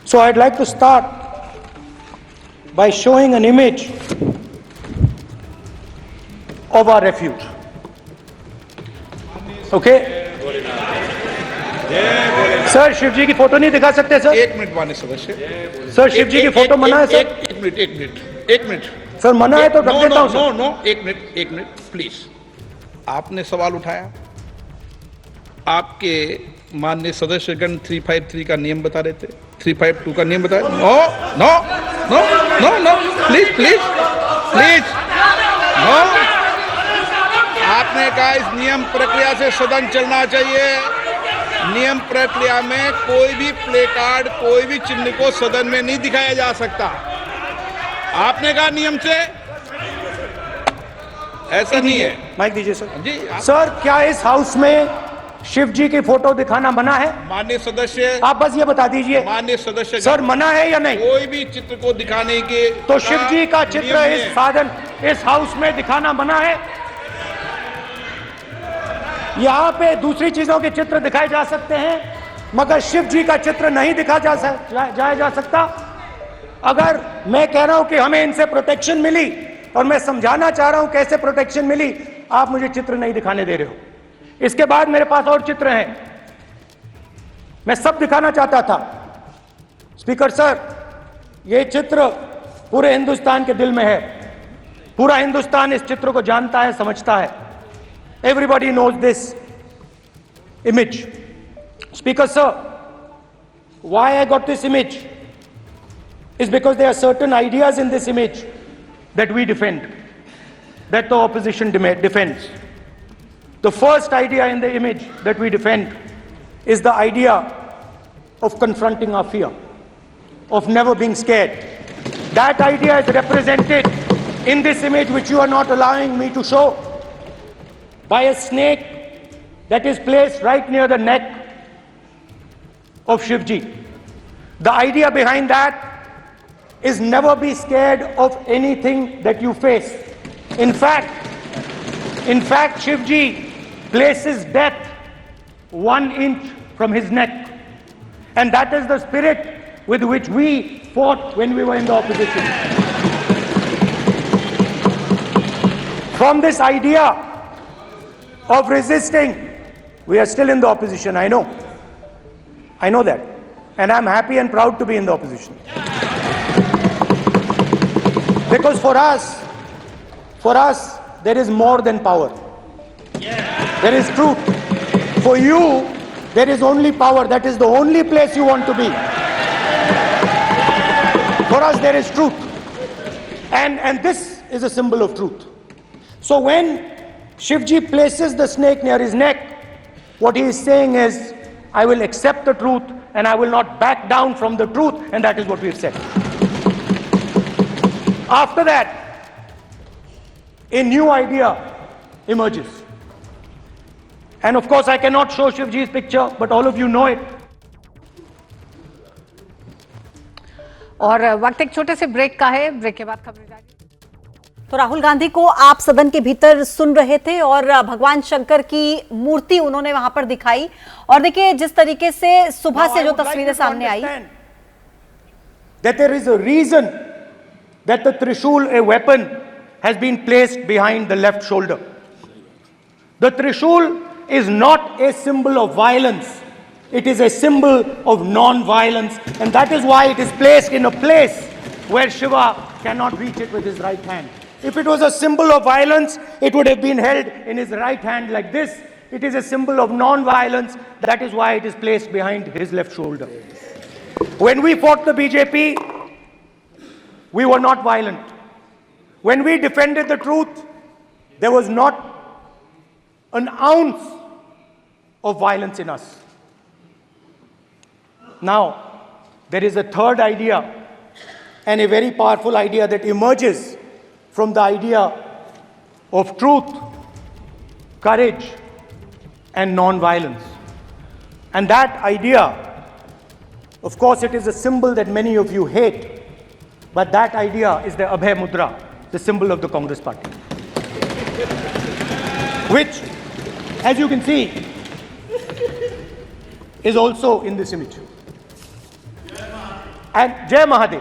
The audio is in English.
So I'd like to start by showing an image of our refuge. Okay? Sir Shiv ji की photo नहीं दिखा सकते sir? एक minute माननीय सदस्य। सर शिव जी की फोटो मना है सर? एक मिनट सर मना है तो रख देता हूं सर। नो एक मिनट प्लीज। आपने सवाल उठाया, आपके माननीय सदस्यगण 353 का नियम बता रहे थे, 352 का नियम बता रहे। No no no no no please please please no. आपने कहा इस नियम प्रक्रिया से सदन चलना चाहिए। नियम प्रक्रिया में कोई भी प्ले कार्ड, कोई भी चिन्ह को सदन में नहीं दिखाया जा सकता। आपने कहा नियम से, ऐसा नहीं है। माइक दीजिए सर जी। सर क्या इस हाउस में शिव जी की फोटो दिखाना मना है? माननीय सदस्य, आप बस ये बता दीजिए माननीय सदस्य सर मना है या नहीं? कोई भी चित्र को दिखाने के तो शिव जी का चित्र इस साधन इस हाउस में दिखाना मना है। यहाँ पे दूसरी चीजों के चित्र दिखाए जा सकते हैं मगर शिव जी का चित्र नहीं दिखा जाया जा सकता। अगर मैं कह रहा हूं कि हमें इनसे प्रोटेक्शन मिली और मैं समझाना चाह रहा हूं कैसे प्रोटेक्शन मिली, आप मुझे चित्र नहीं दिखाने दे रहे हो। इसके बाद मेरे पास और चित्र हैं, मैं सब दिखाना चाहता था। स्पीकर सर, ये चित्र पूरे हिंदुस्तान के दिल में है। पूरा हिंदुस्तान इस चित्र को जानता है, समझता है। Everybody knows this image. Speaker sir, why I got this image is because there are certain ideas in this image that we defend, that the opposition defends. The first idea in the image that we defend is the idea of confronting our fear, of never being scared. That idea is represented in this image which you are not allowing me to show, by a snake that is placed right near the neck of Shivji. The idea behind that is never be scared of anything that you face. In fact, Shivji places death 1 inch from his neck. And that is the spirit with which we fought when we were in the opposition. From this idea of resisting, we are still in the opposition. I know that, and I'm happy and proud to be in the opposition, because for us there is more than power. There is truth. For you there is only power. That is the only place you want to be. For us there is truth, and this is a symbol of truth. So when Shivji places the snake near his neck, what he is saying is, I will accept the truth and I will not back down from the truth, and that is what we have said. After that, a new idea emerges. And of course I cannot show Shivji's picture, but all of you know it. और वक्त एक छोटे से break का है, break के बाद खबरें जारी। तो राहुल गांधी को आप सदन के भीतर सुन रहे थे और भगवान शंकर की मूर्ति उन्होंने वहां पर दिखाई। और देखिए जिस तरीके से सुबह से जो तस्वीरें सामने आई, that there is a reason that the Trishul, a weapon, has been placed behind the left shoulder. The Trishul is not a symbol of violence. It is a symbol of non-violence, and that is why it is placed in a place where Shiva cannot reach it with his right hand. If it was a symbol of violence, it would have been held in his right hand like this. It is a symbol of non-violence. That is why it is placed behind his left shoulder. When we fought the BJP, we were not violent. When we defended the truth, there was not an ounce of violence in us. Now, there is a third idea, and a very powerful idea that emerges from the idea of truth, courage, and non-violence. And that idea, of course, it is a symbol that many of you hate, but that idea is the Abhay Mudra, the symbol of the Congress Party, which, as you can see, is also in this image. And जय महादेव।